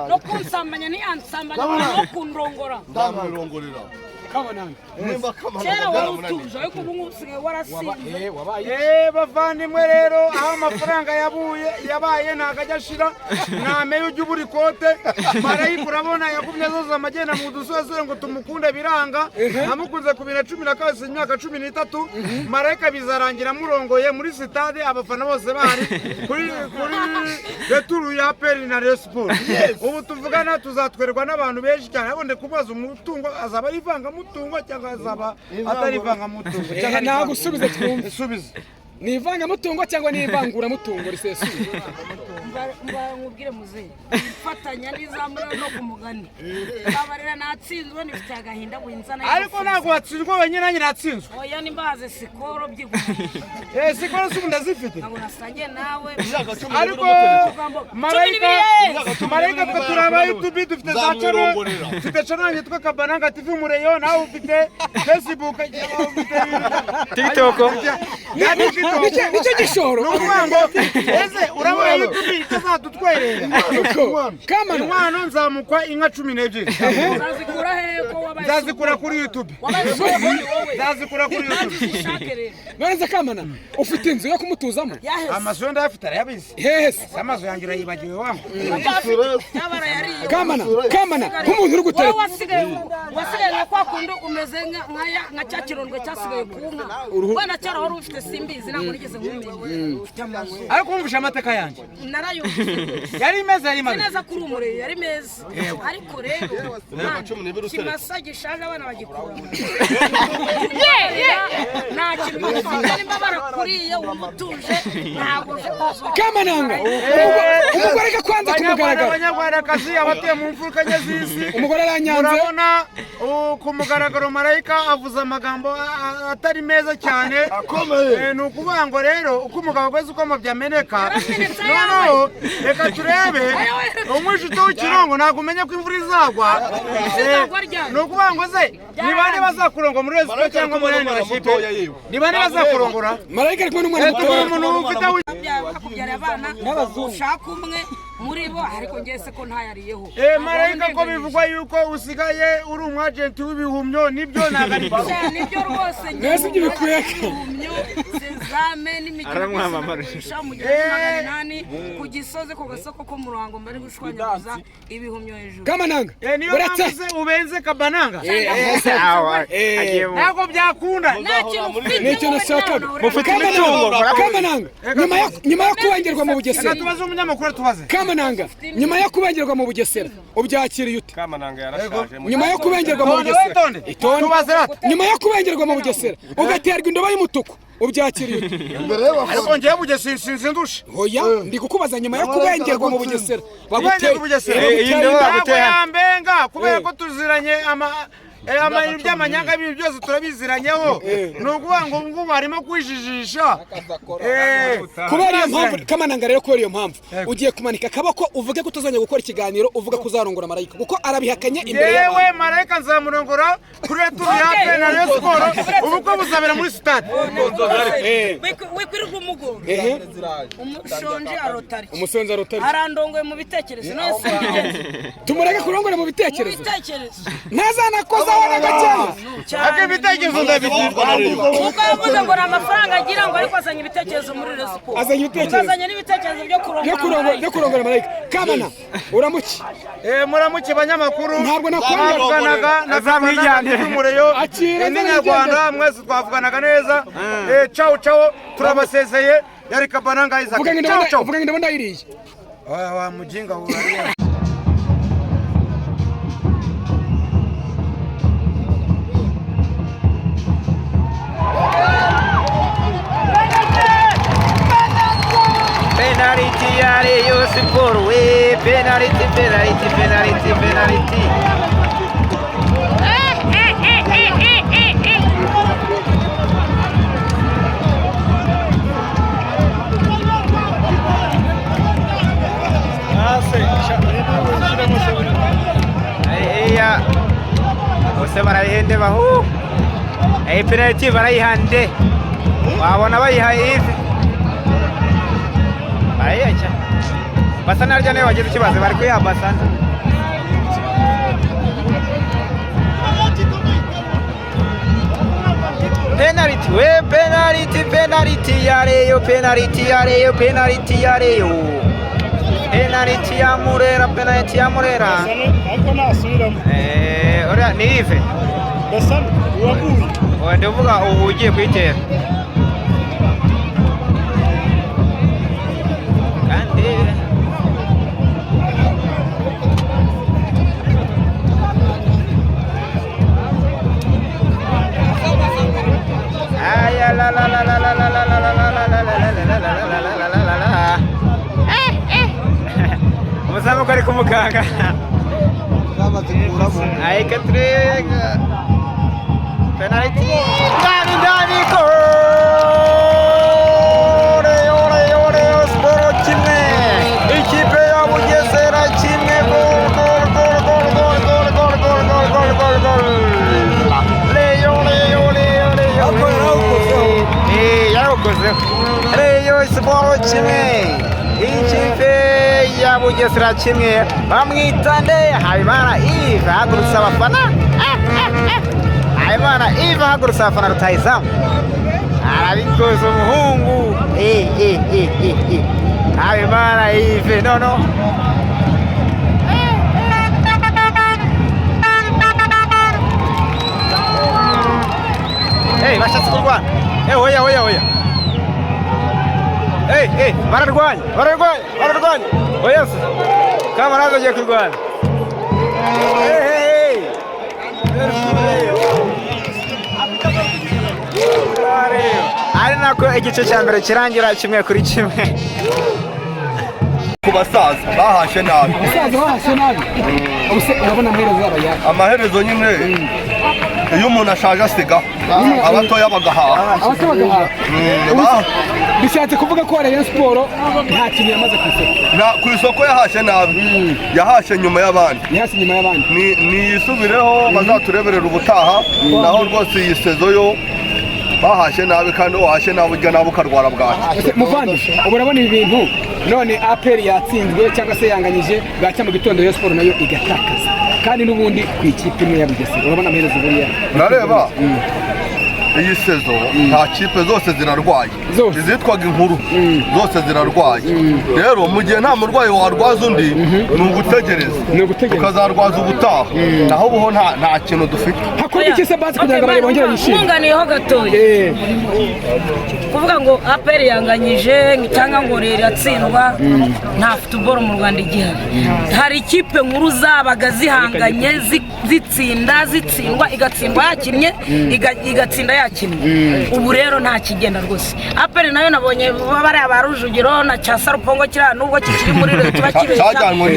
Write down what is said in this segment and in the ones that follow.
no kunsambanya ni ansambanya no kundongora ndamurongorera Kamananga kera warutuje ariko ubu ngusigaye warasinze bavandimwe rero aho amafaranga yabaye ntakajya ashira ntameye ujya ubura ikote marayika urabona yagumye azoza amagenda mu dusore ngo tumukunde biranga namukunze ku 2012 imyaka 13 marayika bizarangira murongoye muri stade abafana bose bahari kuri returu ya Peri na Resport ubu tuvugana tuzatwerwa n'abantu benshi cyane abonde kubaza umutungo azaba rivanga mutungo cyangwa azaba atarivanga mutungo cyangwa nagusubize twumve subiza ni ivanga mutungo cyangwa ni ivangura mutungo risesuye nkubwire muzehe ifatanya n'izamura no kumugani abarera natsinzwe nifite agahinda winzana ariko ntabwo watsinzwe wenyine nanjye natsinzwe oya nimbaze sikoro byigwa sikoro subu ndazifite ntabwo nasangiye nawe ariko marayika twe turaba YouTube dufite za channel dufite channel yitwa Kabananga TV Mureyo nawe ufite Facebook ufite TikTok nicyo gishoro n'umwango eze urabona YouTube itazadutwerera kamana umwana nzamukwa inka 12 uzazikura he ko wabaye nzazikura kuri YouTube nzazikura kuri YouTube none kamana ufite inzu yo kumutuzamo amazu ndafite arayabizi yes amazu yanjye urayibagiwe wangu kamana nk'umuntu uri gutera wasigaye nka kwa kundi umeze nka cya kirondwe cyasigaye kunka bwana cyara wari ufite simbizi ntabwo nigeze nkumenya ariko umvisha amateka yanjye narayumvise yari meza yari mabi neza kuri umure yari meza ariko rero kimasa gishaje abana bagikura nta kintu barimo barakuriye umutuje ntabwo kamananga umugore ka kwanza kumugaragara abanyarwandakazi abatuye mu mfuruka z'isi umugore aranyanze urabona ku mugaragaro marayika avuze amagambo atari meza cyane akomeye ni ukuvuga ngo rero uko umugabo kwezi uko byameneka noneho reka turebe umwishuto w'ikirongo ntabwo umenya ko imvura izagwa ni ukuvuga ngo ze ni bande bazakurongora muri Resport cyangwa muri Leadership ni bande bazakurongora marayika ari kumwe n'umwana muto umuntu ufite kubyara abana ushaka umwe muri bo ariko ngese ko ntayariyeho marayika ko bivugwa yuko usigaye uri umwagenti w'ibihumyo nibyo nagari nibyo rwose nese ibyo bikweka sezame n'imikino mu gihe ku gisoze ku gasoko ko mu Ruhango mbari gushwanyaguza ibihumyo hejuru kamananga niyo mpamvu ubenze Kabananga ntabwo byakunda nicyo nashakaga mufite imitungo kamananga nyuma yo kubengerwa mu Bugesera tubaze umunyamakuru tubaze kamananga nyuma yo kubengerwa mu Bugesera ubyakiriye ute kamananga yarashaje nyuma yo kubengerwa mu Bugesera nyuma yo kubengerwa mu Bugesera ugaterwa indobo y'umutuku ubyakiriye ute ariko ngiye Bugesera sinzi ndusha hoya ndi kukubaza nyuma yo kubengerwa mu Bugesera baguteye yambenga kubera ko tuziranye amayintu by'amanyanga ibintu byose turabiziranyeho ni ukuvuga ngo ngubu harimo kwijijisha kubera iyo mpamvu kamananga rero kubera iyo mpamvu ugiye kumanika akaboko uvuge ko utazongera gukora ikiganiro uvuga ko uzarongora marayika kuko arabihakanye imbere y'abantu yewe marayika nzamurongora kuri returu ya Peri na Resport ubukwe buzabera muri stade wikwirirwa umugore umushonji arotari umusonzi arotari arandongoye mu bitekerezo nose tumureke kurongora mu bitekerezo ntazanakoza ake ibitekerezo ndabifite kuko yavuze ngo amafaranga agira ngo ariko azanye ibitekerezo muri Resport azanye ibitekerezo azanye n'ibitekerezo byo kurongora marayika kamana uramuki muramuke banyamakuru ntabwo nakwavuganaga na zamwijyane Mureyo n'inyarwanda mwese twavuganaga neza ciao turabasezeye yari Kabananga Isaac ciao vuga ngo ndayiriye wa mujinga urariye penalty ya Rayon Sport we penalty bose barayihende bahu penalty barayihande wabona bayihaye Basana arya nayo wagize ikibazo bari kuyiha Basana. Penalty, we penalty ya Rayon, penalty ya Rayon, penalty ya Rayon. Penalty ya Murera, penalty ya Murera. Ariko nasubiramo. Ora ni Ive. Basana uwaguye. Wende uvuga ugiye kwitera. Kandi ay la la la la la la la la la la la. Umusamo kari kumukanga. Ay katrega. Penalty. Dani gol. Ore Sport kimwe. Ikipe ya Bugesera kimwe gol. Rayon Sport kimwe. Ikipe ya Bugesera kimwe. Bamwita nde Habimana Yves hagurutsa abafana. Habimana Yves hagurutsa abafana rutahizamu. Arabikoze umuhungu. Habimana Yves no. Hey, bashatse kurwana. Oya. Hey, bararwanya. Oya. Kamaraza agiye kurwana. Hey. Ari nako igice cya mbere kirangira 1-1. ku basaza bahashe nabi. Ubuse urabona amaherezo y'abayaka. Amaherezo nyine iyo umuntu ashaje asiga abatoya bagahaha. Bishatse kuvuga ko Rayon Sport nta kintu yamaze ku isoko. Ku isoko yahashe nabi. Yahashe nyuma y'abandi. Ni isubireho bazatureberera ubutaha naho rwose iyi sezo yo bahashe nabi kandi wahashe nabi ujya nabi ukarwara bwaki. Muvandi urabona ibi bintu none APR yatsinzwe cyangwa se yanganyije bwacya mu gitondo Rayon Sport nayo igatakaza kandi n'ubundi ku ikipe imwe ya Bugesera urabona amaherezo buriya nareba iyi sezo nta kipe zose zirarwaye izitwaga inkuru zose zirarwaye rero mu gihe nta murwayi warwaza undi ni ugutegereza ukazarwaza ubutaha naho ubuho nta kintu dufite hakora iki se basi kugira ngo abaye bongere yishime munganiyeho gatoya kuvuga ngo APR yanganyije cyangwa ngo rero yatsindwa nta football mu Rwanda igihari hari ikipe nkuru zabaga zihanganye zitsindwa igatsindwa yakinnye igatsinda yakinnye ubu rero nta kigenda rwose APR nayo nabonye bari abarujugiro na cyasa rupongo kira nubwo kikiri muri leta kiba kibesha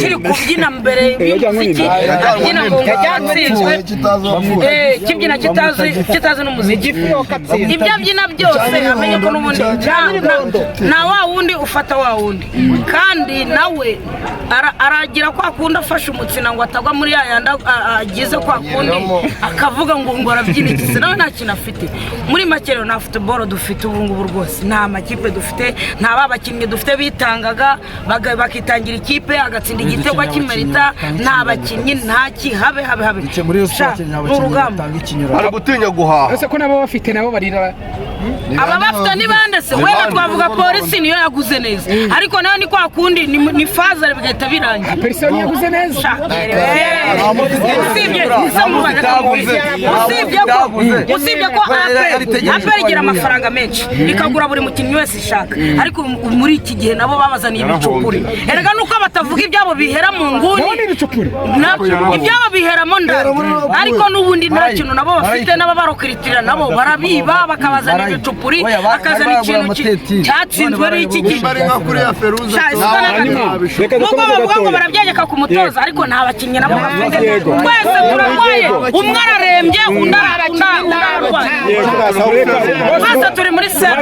kiri kubyina mbere y'umuziki abyina ngo yatsinzwe kibyina kitazi n'umuziki ibyo byina byose amenye ko n'ubundi na wa wundi ufata wa wundi kandi nawe aragira kwa kundi afashe umutsina ngo atagwa muri yayanda agize kwa kundi akavuga ngo arabyinitse nawe nta kintu afite muri makero na football dufite ubu ngubu rwose nta makipe dufite nta babakinnyi dufite bitangaga bakitangira ikipe agatsinda igitego kimerita nta bakinnyi nta kihabe urugamba ari gutinya guhaha ese ko nabo bafite nabo barira aba bafite ni bande se wenda twavuga polisi niyo yaguze neza ariko nayo ni kwa kundi ni faza bigahita birangira person yaguze neza usibye ko APR igira amafaranga menshi ikagura buri mukinnyi wese ishaka ariko muri iki gihe nabo babazaniye ibicupuri erega nuko batavuga ibyabo bihera mu nguni ibyabo biheramo ndani ariko n'ubundi nta kintu nabo bafite n'ababarokiritirira nabo barabiba bakabazana ibicupuri akazana ikintu cyatsinzwe n'iki gihe nubwo bavuga ngo barabyegeka ku mutoza ariko nta bakinnyi nabo bafite twese turarwaye umwe ararembye undi ararwaye twese turi muri sera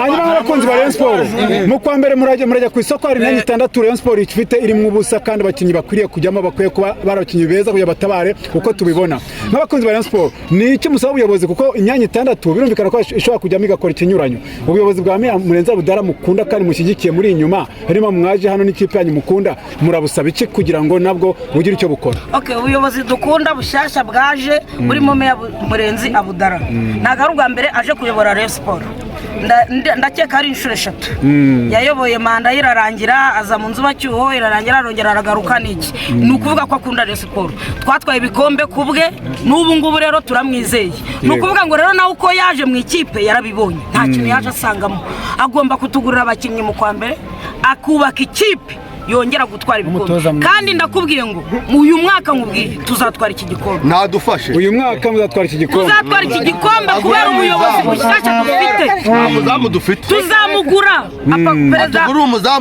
hanyuma abakunzi ba Rayon Sport mu kwa mbere murajya ku isoko hari imyanya 6 Rayon Sport ifite iri mu busa kandi abakinnyi bakwiriye kujyamo bakwiye kuba barabakinnyi beza kugira batabare uko tubibona nk'abakunzi ba Rayon Sport ni icyo musaba ubuyobozi kuko imyanya 6 birumvikana ko ishobora kujyamo igakora ikinyuranyo. Ubuyobozi bwa Murenzi Abdallah mukunda kandi mushyigikiye muri inyuma harimo mwaje hano n'ikipe yanyu mukunda murabusaba iki kugira ngo nabwo bugire icyo bukora? Okay, ubuyobozi dukunda bushasha bwaje burimo Meya Murenzi Abdallah ntago ari ubwa mbere aje kuyobora Rayon Sport. Ndakeka ari inshuro 3 yayoboye manda irarangira aza mu nzu bacyuho irarangira arongera aragaruka niki ni ukuvuga ko akunda Rayon Sport. Twatwaye ibikombe kubwe n'ubu ngubu rero turamwizeye. Ni ukuvuga ngo rero nawe uko yaje mu ikipe yarabibonye nta kintu yaje asangamo. Agomba kutugurira abakinnyi mu kwa mbere akubaka ikipe yongera gutwara ibikombe kandi ndakubwiye ngo uyu mwaka nkubwiye tuzatwara iki gikombe. Nadufashe uyu mwaka muzatwara iki gikombe. Tuzatwara iki gikombe kubera umuyobozi mushyashya dufite. Umuzamu dufite Tuzamugura apa perezida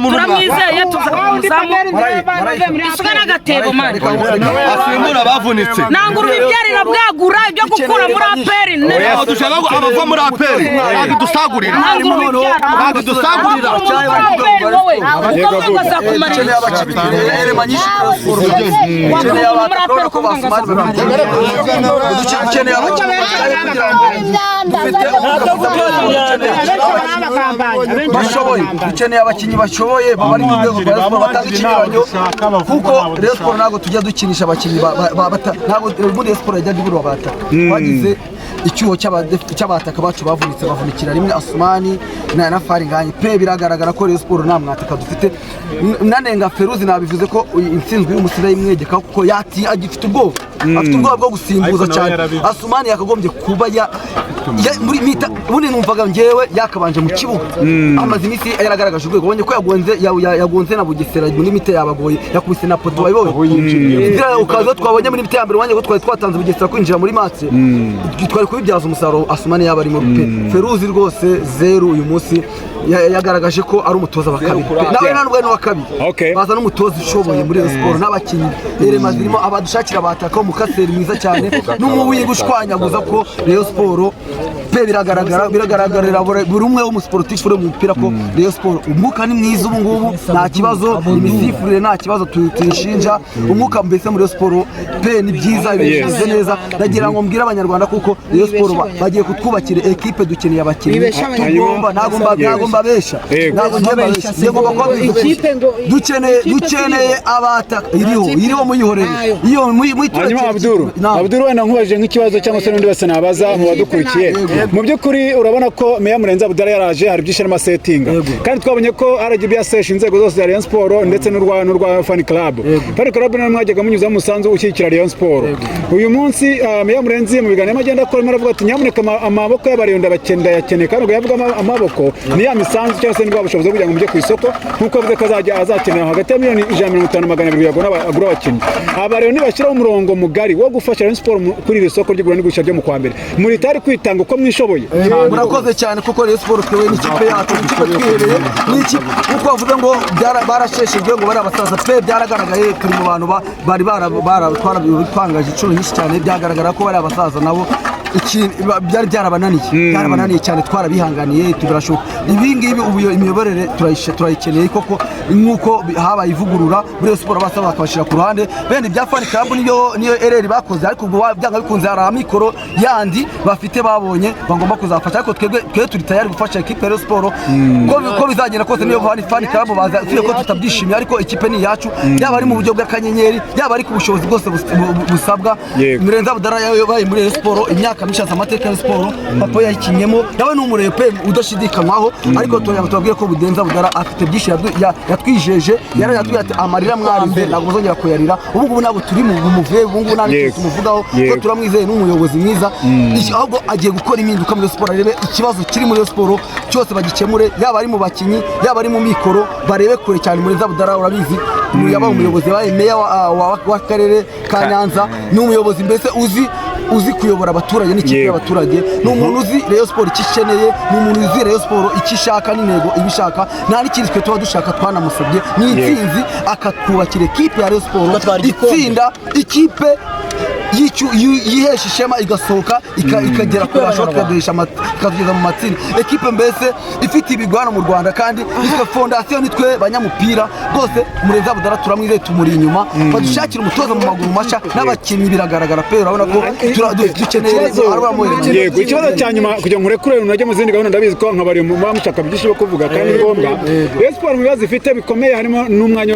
turamwizeye tuzamugura isuka n'agatebo mani asimbura bavunitse nangurura ibyarira bwagura ibyo gukura muri aperi neza dushaka ko abava muri aperi ntabwo dusagurira ntabwo dusagurira dukeneye abakinnyi bashoboye bari mu rwego batanga ikinyuranyo kuko Rayon Sport ntabwo tujya dukinisha abakinnyi ntabwo Rayon Sport yajya ibura abataka bagize icyuho cy'abataka bacu bavunitse bavunikira rimwe Asumani na Faringanye pe biragaragara ko Rayon Sport nta mwataka dufite. Nanenga Feruzi nabivuze ko intsinzwe y'umusira y'imwegeka kuko agifite ubwoba afite ubwoba bwo gusimbuza cyane. Asumani yakagombye kuba muri mita ubundi numvaga ngewe yakabanje mu kibuga amaze iminsi yaragaragaje urwego ubonye ko yagonze na Bugesera muri mita yabagoye yakubise na poto wayibonye ukaza twabonye muri mita ya mbere wanye ko twari twatanze Bugesera kwinjira muri match twari kubibyaza umusaruro Asumani yaba ari mu rupe. Feruzi rwose 0 uyu munsi yagaragaje ko ari umutoza wa kabiri nawe ntabwo ni wa kabiri baza n'umutoza ushoboye muri Rayon Sport n'abakinnyi rema zirimo abadushakira abataka umukaseri mwiza cyane n'umuwiye gushwanyaguza ko Rayon Sport pe biragaragarira buri umwe w'umusportif uri mu mupira ko Rayon Sport umwuka ni mwiza ubu ngubu nta kibazo imisifurire nta kibazo tuyishinja umwuka mbese muri Rayon Sport pe ni byiza bimeze neza ndagira ngo mbwira abanyarwanda kuko Rayon Sport bagiye kutwubakira equipe dukeneye abakinnyi tugomba ntabwo besha ntabwo njye dukeneye abataka iriho muyihoreye iyo Abdul wenda nkubaje nk'ikibazo cyangwa se n'undi base nabaza mu badukurikiye mu by'ukuri urabona ko Meya Murenzi Abdallah yaraje hari byinshi n'amasetinga kandi twabonye ko RGB yaseshe inzego zose za Rayon Sport ndetse n'urwa fan club namwe mwajyaga munyuza umusanzu ushyigikira Rayon Sport. Uyu munsi Meya Murenzi mu biganiro agenda akora aravuga ati nyamuneka amaboko y'abarinda yakeneye kandi ubwo yavuga amaboko ni ya misanzu cyangwa se n'ubwo bushobozi kugira ngo mujye ku isoko nkuko avuga ko azakenera hagati ya miliyoni 150-200 yagura abakinnyi. Aba rero nibashyiraho umurongo mugari wo gufasha Rayon Sport kuri iri soko ry'igura n'igurisha ryo mu kwa mbere muri tari kwitanga uko mwishoboye. Murakoze cyane kuko Rayon Sport twe n'ikipe yacu ikipe twihereye n'ikipe uko bavuga ngo barasheshejwe ngo bari abasaza pe byaragaragaye turi mu bantu bari baratwangaje inshuro nyinshi cyane byagaragara ko bari abasaza nabo byari byarabananiye cyane twarabihanganiye tubarashoka ibi ngibi ubu imiyoborere turayikeneye koko nkuko habaye ivugurura muri Sport basaba bakabashira ku ruhande bene bya fan club niyo ereri bakoze ariko ubwo byanga bikunze hari amikoro yandi bafite babonye bagomba kuzafasha ariko twe turi tayari gufasha equipe ya Sport ko bizagenda kose niyo fan club baza tuye ko tutabyishimiye ariko equipe ni yacu yaba ari mu buryo bw'akanyenyeri yaba ari ku bushobozi bwose busabwa. Murenzi Abdallah yabaye muri Sport imyaka mishaza amateka ya Sport papa yakinyemo nawe n'umurepe udashidikanywaho ariko tubabwiye ko Murenzi Abdallah afite byinshi yatwijeje yaratubwiye ati amarira mwarize ntabwo uzongera kuyarira ubu ntabwo turi mu muve ubu ntabwo tumuvugaho ko turamwizeye n'umuyobozi mwiza ahubwo agiye gukora impinduka muri Sport arebe ikibazo kiri muri Sport cyose bagikemure yaba ari mu bakinyi yaba ari mu mikoro barebe kure cyane. Murenzi Abdallah urabizi yaba umuyobozi wa Meya w'akarere ka Nyanza n'umuyobozi mbese uzi kuyobora abaturage n'ikipe y'abaturage n'umuntu uzi Rayon Sport ikikeneye n'umuntu uzi Rayon Sport ikishaka n'intego ibishaka nta n'ikindi twe tuba dushaka twanamusabye n'intsinzi akatwubakira equipe ya Rayon Sport itsinda ikipe yihesha ishema igasohoka ikagera ku bashobora tukageza mu matsinda. Ekipe mbese ifite ibigwana mu Rwanda kandi ifite fondasiyo nitwe banyamupira rwose. Murenzi Abdallah turamwizeye, tumuri inyuma, badushakira umutoza mu maguru mashya n'abakinnyi biragaragara pe, urabona ko dukeneye yego. Ikibazo cya nyuma kugira ngo urekure unajye mu zindi gahunda, ndabizi ko nkabari mu mushaka byinshi byo kuvuga kandi ni ngombwa. Rayon Sports mu bibazo ifite bikomeye harimo n'umwanya